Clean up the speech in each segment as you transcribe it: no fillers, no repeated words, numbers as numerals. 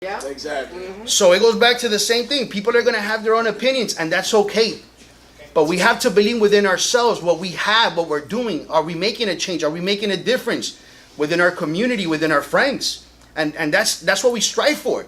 Yeah. Exactly. Mm-hmm. So it goes back to the same thing. People are going to have their own opinions, and that's okay. But we have to believe within ourselves what we have, what we're doing. Are we making a change? Are we making a difference within our community, within our friends? And that's what we strive for.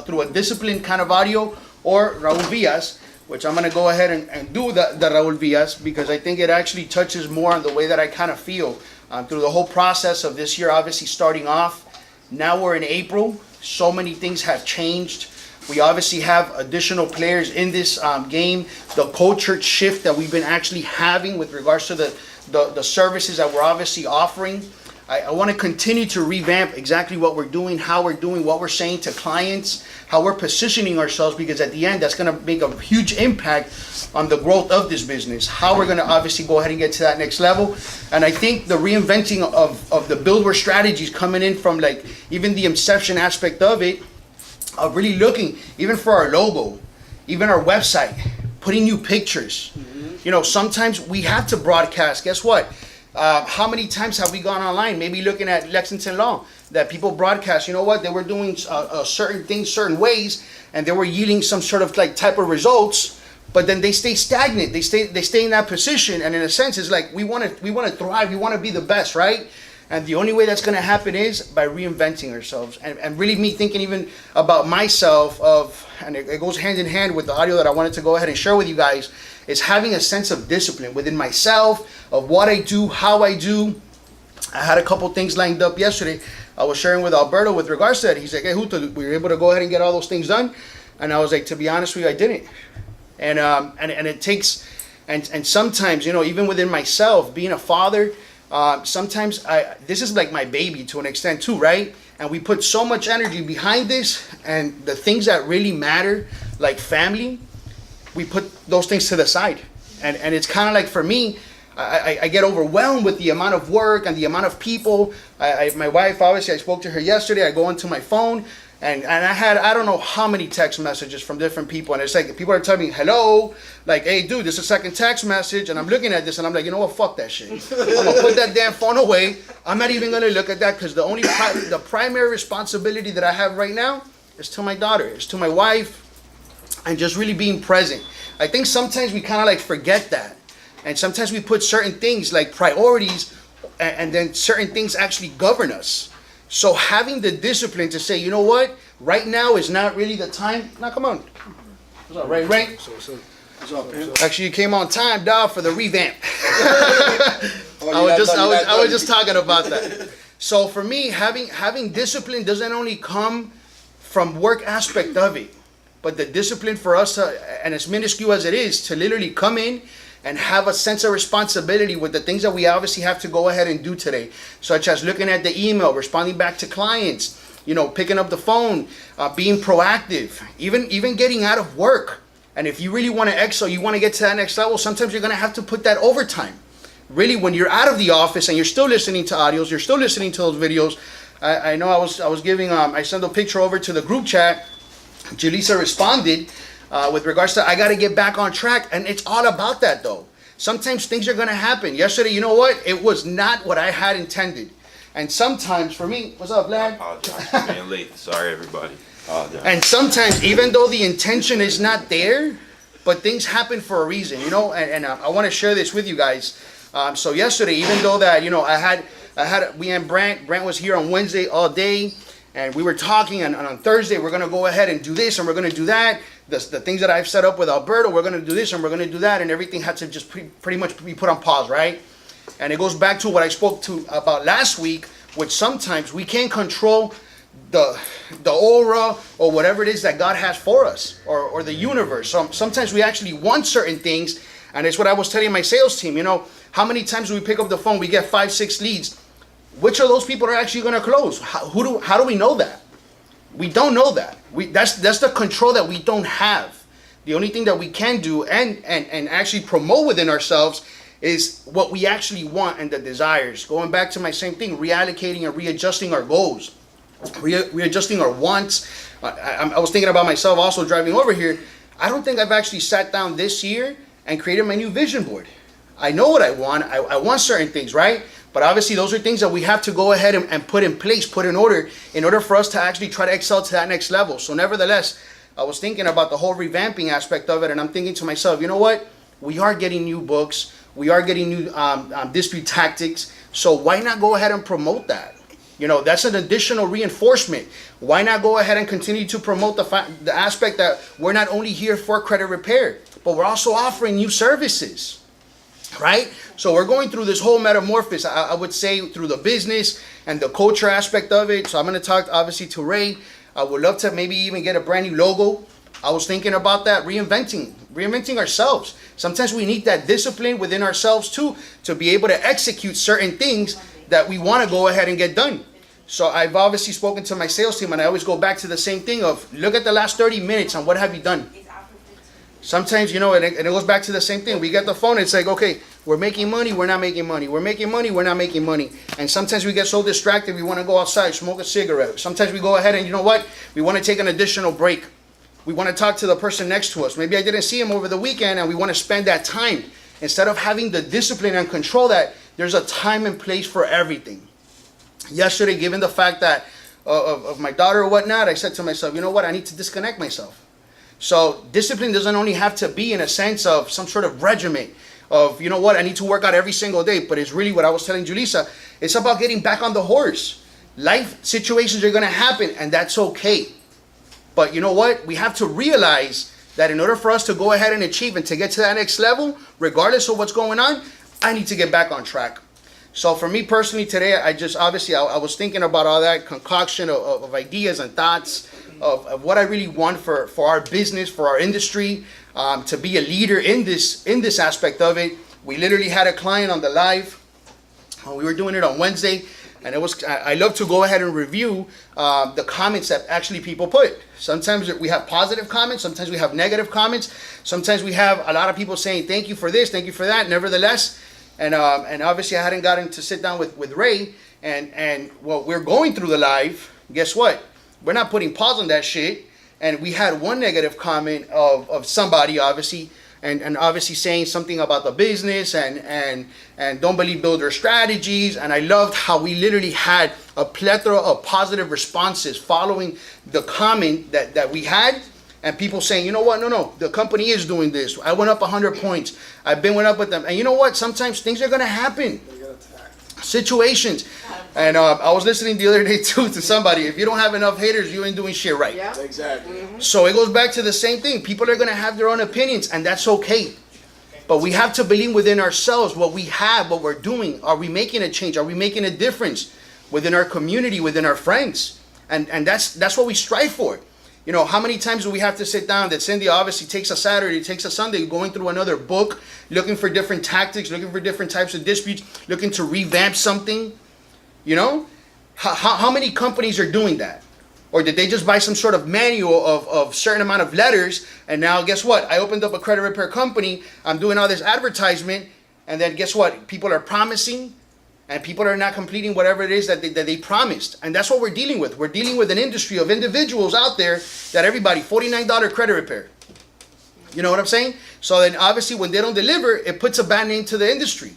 Through a disciplined kind of audio, or Raul Villas, which I'm going to go ahead and do the Raul Villas, because I think it actually touches more on the way that I kind of feel through the whole process of this year, obviously starting off. Now we're in April. So many things have changed. We obviously have additional players in this game. The culture shift that we've been actually having with regards to the services that we're obviously offering. I want to continue to revamp exactly what we're doing, how we're doing, what we're saying to clients, how we're positioning ourselves, because at the end, that's going to make a huge impact on the growth of this business, how we're going to obviously go ahead and get to that next level. And I think the reinventing of the Buildworth Strategies coming in from like even the inception aspect of it, of really looking, even for our logo, even our website, putting new pictures. You know, sometimes we have to broadcast. Guess what? How many times have we gone online, maybe looking at Lexington Law, that people broadcast, you know what, they were doing certain things certain ways, and they were yielding some sort of like type of results, but then they stay stagnant, they stay in that position, and in a sense it's like we want to thrive, we want to be the best, right? And the only way that's going to happen is by reinventing ourselves, and really me thinking even about myself and it goes hand in hand with the audio that I wanted to go ahead and share with you guys, is having a sense of discipline within myself, of what I do, how I do. I had a couple things lined up yesterday. I was sharing with Alberto with regards to that. He's like, hey, Huto, we were able to go ahead and get all those things done. And I was like, to be honest with you, I didn't. And it takes, and sometimes, you know, even within myself, being a father, sometimes this is like my baby to an extent too, right? And we put so much energy behind this, and the things that really matter, like family, we put those things to the side. And it's kind of like, for me, I get overwhelmed with the amount of work and the amount of people. My wife, obviously, I spoke to her yesterday. I go into my phone, and I had, I don't know how many text messages from different people. And it's like, people are telling me, hello, like, hey, dude, this is a second text message. And I'm looking at this, and I'm like, you know what, fuck that shit. I'm going to put that damn phone away. I'm not even going to look at that, because the primary responsibility that I have right now is to my daughter, is to my wife, and just really being present. I think sometimes we kind of like forget that. And sometimes we put certain things like priorities, and then certain things actually govern us. So having the discipline to say, you know what, right now is not really the time. Now, come on. What's up, Ray? What's up, man? Actually, you came on time, dog, for the revamp. I was just talking about that. So for me, having discipline doesn't only come from work aspect of it, but the discipline for us, and as minuscule as it is, to literally come in and have a sense of responsibility with the things that we obviously have to go ahead and do today, such as looking at the email, responding back to clients, you know, picking up the phone, being proactive, even getting out of work. And if you really want to excel, you want to get to that next level, sometimes you're going to have to put that overtime. Really, when you're out of the office and you're still listening to audios, you're still listening to those videos. I know I was giving, I sent a picture over to the group chat. Julissa responded with regards to, I got to get back on track. And it's all about that, though. Sometimes things are going to happen. Yesterday, you know what? It was not what I had intended. And sometimes, for me, what's up, Vlad? I apologize for being late. Sorry, everybody. And sometimes, even though the intention is not there, but things happen for a reason, you know? And I want to share this with you guys. So yesterday, even though that, you know, we and Brent was here on Wednesday all day, and we were talking, and on Thursday, we're going to go ahead and do this, and we're going to do that. The things that I've set up with Alberto, we're going to do this, and we're going to do that, and everything had to just pretty much be put on pause, right? And it goes back to what I spoke to about last week, which sometimes we can't control the aura or whatever it is that God has for us, or the universe. So sometimes we actually want certain things, and it's what I was telling my sales team, you know, how many times do we pick up the phone, we get 5-6 leads. Which of those people are actually going to close? How do we know that? We don't know that. That's the control that we don't have. The only thing that we can do and actually promote within ourselves is what we actually want and the desires. Going back to my same thing, reallocating and readjusting our goals, readjusting our wants. I was thinking about myself also driving over here. I don't think I've actually sat down this year and created my new vision board. I know what I want. I want certain things, right? But obviously those are things that we have to go ahead and put in place, put in order for us to actually try to excel to that next level. So nevertheless, I was thinking about the whole revamping aspect of it, and I'm thinking to myself, you know what? We are getting new books. We are getting new dispute tactics. So why not go ahead and promote that? You know, that's an additional reinforcement. Why not go ahead and continue to promote the aspect that we're not only here for credit repair, but we're also offering new services, right? So we're going through this whole metamorphosis, I would say, through the business and the culture aspect of it. So I'm going to talk, obviously, to Ray. I would love to maybe even get a brand new logo. I was thinking about that, reinventing ourselves. Sometimes we need that discipline within ourselves, too, to be able to execute certain things that we want to go ahead and get done. So I've obviously spoken to my sales team, and I always go back to the same thing of, look at the last 30 minutes and what have you done? Sometimes, you know, and it goes back to the same thing. We get the phone, it's like, okay, we're making money, we're not making money. We're making money, we're not making money. And sometimes we get so distracted, we want to go outside, smoke a cigarette. Sometimes we go ahead and, you know what? We want to take an additional break. We want to talk to the person next to us. Maybe I didn't see him over the weekend, and we want to spend that time. Instead of having the discipline and control that, there's a time and place for everything. Yesterday, given the fact that of my daughter or whatnot, I said to myself, you know what? I need to disconnect myself. So discipline doesn't only have to be in a sense of some sort of regimen of, you know what, I need to work out every single day. But it's really what I was telling Julissa. It's about getting back on the horse. Life situations are going to happen, and that's okay. But you know what? We have to realize that in order for us to go ahead and achieve and to get to that next level, regardless of what's going on, I need to get back on track. So for me personally today, I was thinking about all that concoction of ideas and thoughts of what I really want for our business, for our industry, to be a leader in this aspect of it. We literally had a client on the live. We were doing it on Wednesday, and I love to go ahead and review the comments that actually people put. Sometimes we have positive comments, sometimes we have negative comments, sometimes we have a lot of people saying thank you for this, thank you for that. Nevertheless, and obviously I hadn't gotten to sit down with Ray, and well, we're going through the live. Guess what? We're not putting pause on that shit. And we had one negative comment of somebody, obviously, and obviously saying something about the business and don't believe Buildworth Strategies. And I loved how we literally had a plethora of positive responses following the comment that we had. And people saying, you know what, no, the company is doing this. I went up 100 points. I've been went up with them. And you know what? Sometimes things are going to happen. Situations. And I was listening the other day too to somebody. If you don't have enough haters, you ain't doing shit right. Yeah, exactly. Mm-hmm. So it goes back to the same thing. People are going to have their own opinions, and that's okay. But we have to believe within ourselves what we have, what we're doing. Are we making a change? Are we making a difference within our community, within our friends? And that's what we strive for. You know, how many times do we have to sit down that Cindy obviously takes a Saturday, takes a Sunday, going through another book, looking for different tactics, looking for different types of disputes, looking to revamp something? You know, how many companies are doing that? Or did they just buy some sort of manual of certain amount of letters, and now guess what? I opened up a credit repair company, I'm doing all this advertisement, and then guess what? People are promising, and people are not completing whatever it is that they promised. And that's what we're dealing with. We're dealing with an industry of individuals out there that everybody, $49 credit repair. You know what I'm saying? So then obviously when they don't deliver, it puts a bad name to the industry.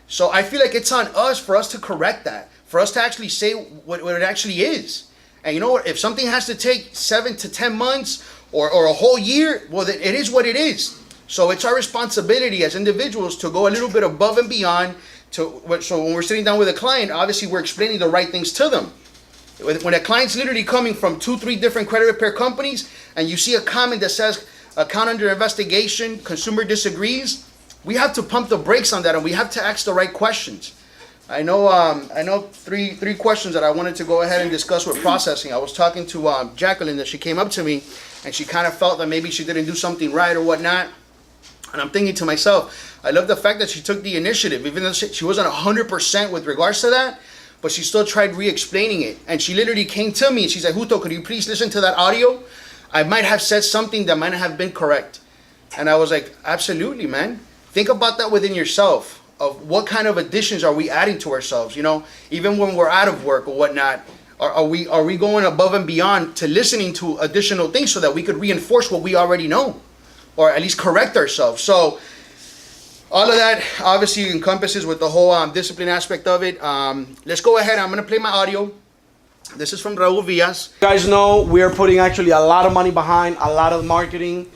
So I feel like it's on us for us to correct that, for us to actually say what it actually is. And you know what? If something has to take 7 to 10 months or a whole year, well, then it is what it is. So it's our responsibility as individuals to go a little bit above and beyond. So when we're sitting down with a client, obviously we're explaining the right things to them. When a client's literally coming from 2-3 different credit repair companies, and you see a comment that says account under investigation, consumer disagrees, we have to pump the brakes on that, and we have to ask the right questions. I know three questions that I wanted to go ahead and discuss with processing. I was talking to Jacqueline, that she came up to me, and she kind of felt that maybe she didn't do something right or whatnot. And I'm thinking to myself, I love the fact that she took the initiative, even though she wasn't 100% with regards to that, but she still tried re-explaining it. And she literally came to me and she's like, Huto, could you please listen to that audio? I might have said something that might not have been correct. And I was like, absolutely, man. Think about that within yourself. of what kind of additions are we adding to ourselves, you know, even when we're out of work or whatnot. Are we going above and beyond to listening to additional things so that we could reinforce what we already know, or at least correct ourselves? So all of that obviously encompasses with the whole discipline aspect of it. Let's go ahead. I'm going to play my audio. This is from Raul Villas. You guys know we're putting actually a lot of money behind a lot of marketing.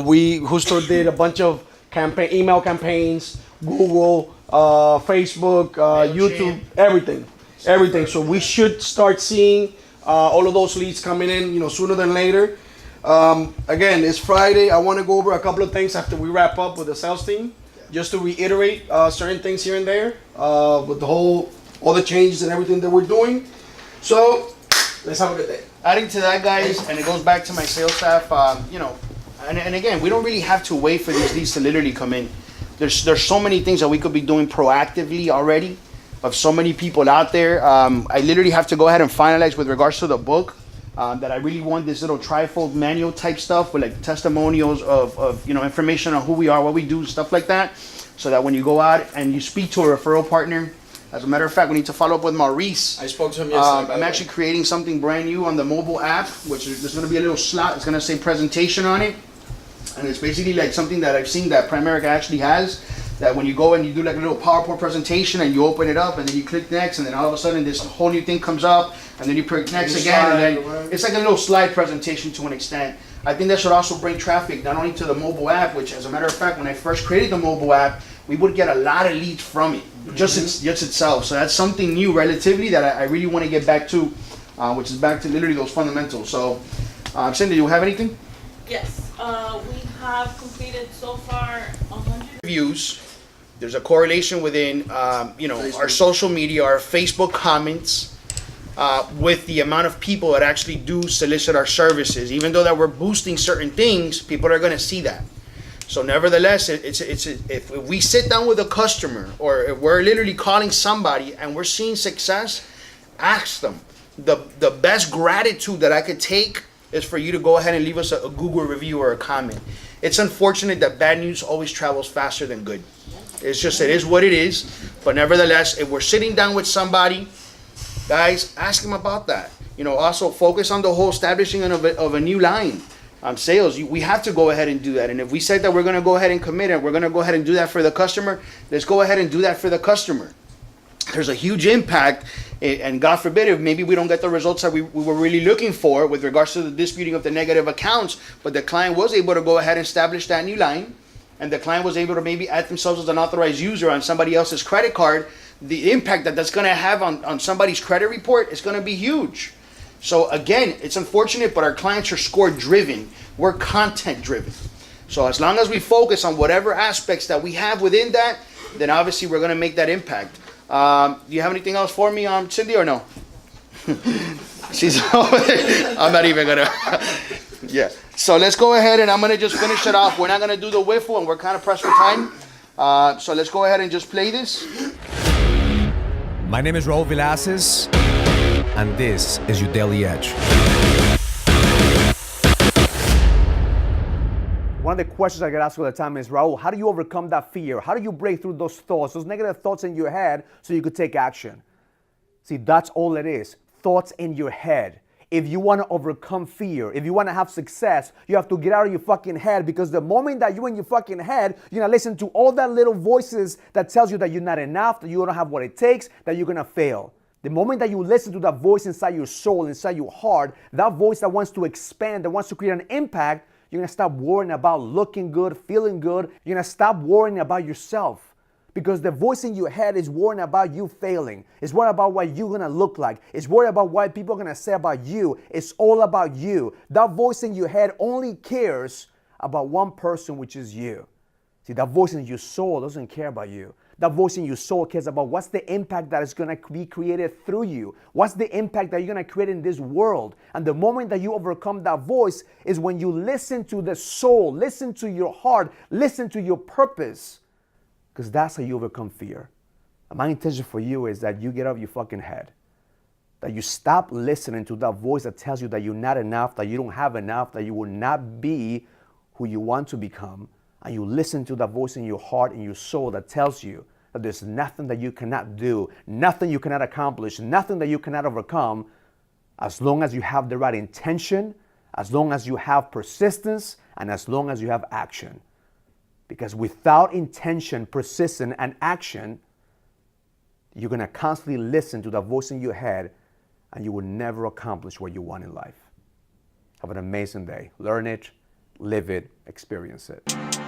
We Justo did a bunch of email campaigns, Google, Facebook, YouTube, everything. So we should start seeing all of those leads coming in, you know, sooner than later. Again, it's Friday. I want to go over a couple of things after we wrap up with the sales team, just to reiterate certain things here and there with all the changes and everything that we're doing. So let's have a good day. Adding to that, guys, and it goes back to my sales staff, you know, and again, we don't really have to wait for these leads to literally come in. There's so many things that we could be doing proactively already, of so many people out there. I literally have to go ahead and finalize with regards to the book that I really want this little trifold manual type stuff with like testimonials of you know, information on who we are, what we do, stuff like that, so that when you go out and you speak to a referral partner, as a matter of fact, we need to follow up with Maurice. I spoke to him yesterday. I'm actually creating something brand new on the mobile app, which is, there's going to be a little slot. It's going to say presentation on it. And it's basically like something that I've seen that Primerica actually has, that when you go and you do like a little PowerPoint presentation and you open it up and then you click next, and then all of a sudden this whole new thing comes up, and then you click next again, and then it's like a little slide presentation to an extent. I think that should also bring traffic not only to the mobile app, which as a matter of fact, when I first created the mobile app, we would get a lot of leads from it, just itself. So that's something new relatively that I really want to get back to, which is back to literally those fundamentals. So, Cindy, do you have anything? Yes, we have completed so far 100 reviews. There's a correlation within, you know, our social media, our Facebook comments, with the amount of people that actually do solicit our services. Even though that we're boosting certain things, people are going to see that. So nevertheless, if we sit down with a customer, or if we're literally calling somebody and we're seeing success, ask them. The best gratitude that I could take is for you to go ahead and leave us a Google review or a comment. It's unfortunate that bad news always travels faster than good. It's just, it is what it is. But nevertheless, if we're sitting down with somebody, guys, ask them about that. You know, also focus on the whole establishing of a new line. Sales, we have to go ahead and do that. And if we said that we're going to go ahead and commit and we're going to go ahead and do that for the customer, let's go ahead and do that for the customer. There's a huge impact, and God forbid if maybe we don't get the results that we were really looking for with regards to the disputing of the negative accounts, but the client was able to go ahead and establish that new line, and the client was able to maybe add themselves as an authorized user on somebody else's credit card. The impact that that's going to have on somebody's credit report is going to be huge. So again, it's unfortunate, but our clients are score driven. We're content driven. So as long as we focus on whatever aspects that we have within that, then obviously we're going to make that impact. Do you have anything else for me, Cindy, or no? She's I'm not even going to. Yeah. So let's go ahead and I'm going to just finish it off. We're not going to do the whiffle and we're kind of pressed for time. So let's go ahead and just play this. My name is Raul Velasquez, and this is your Daily Edge. One of the questions I get asked all the time is, Raul, how do you overcome that fear? How do you break through those thoughts, those negative thoughts in your head so you could take action? See, that's all it is. Thoughts in your head. If you want to overcome fear, if you want to have success, you have to get out of your fucking head, because the moment that you're in your fucking head, you're going to listen to all that little voices that tells you that you're not enough, that you don't have what it takes, that you're going to fail. The moment that you listen to that voice inside your soul, inside your heart, that voice that wants to expand, that wants to create an impact, you're going to stop worrying about looking good, feeling good. You're going to stop worrying about yourself. Because the voice in your head is worrying about you failing. It's worried about what you're going to look like. It's worried about what people are going to say about you. It's all about you. That voice in your head only cares about one person, which is you. See, that voice in your soul doesn't care about you. That voice in your soul cares about what's the impact that is going to be created through you. What's the impact that you're going to create in this world? And the moment that you overcome that voice is when you listen to the soul, listen to your heart, listen to your purpose. Because that's how you overcome fear. And my intention for you is that you get out of your fucking head. That you stop listening to that voice that tells you that you're not enough, that you don't have enough, that you will not be who you want to become. And you listen to that voice in your heart and your soul that tells you that there's nothing that you cannot do, nothing you cannot accomplish, nothing that you cannot overcome, as long as you have the right intention, as long as you have persistence, and as long as you have action. Because without intention, persistence, and action, you're going to constantly listen to the voice in your head, and you will never accomplish what you want in life. Have an amazing day. Learn it, live it, experience it.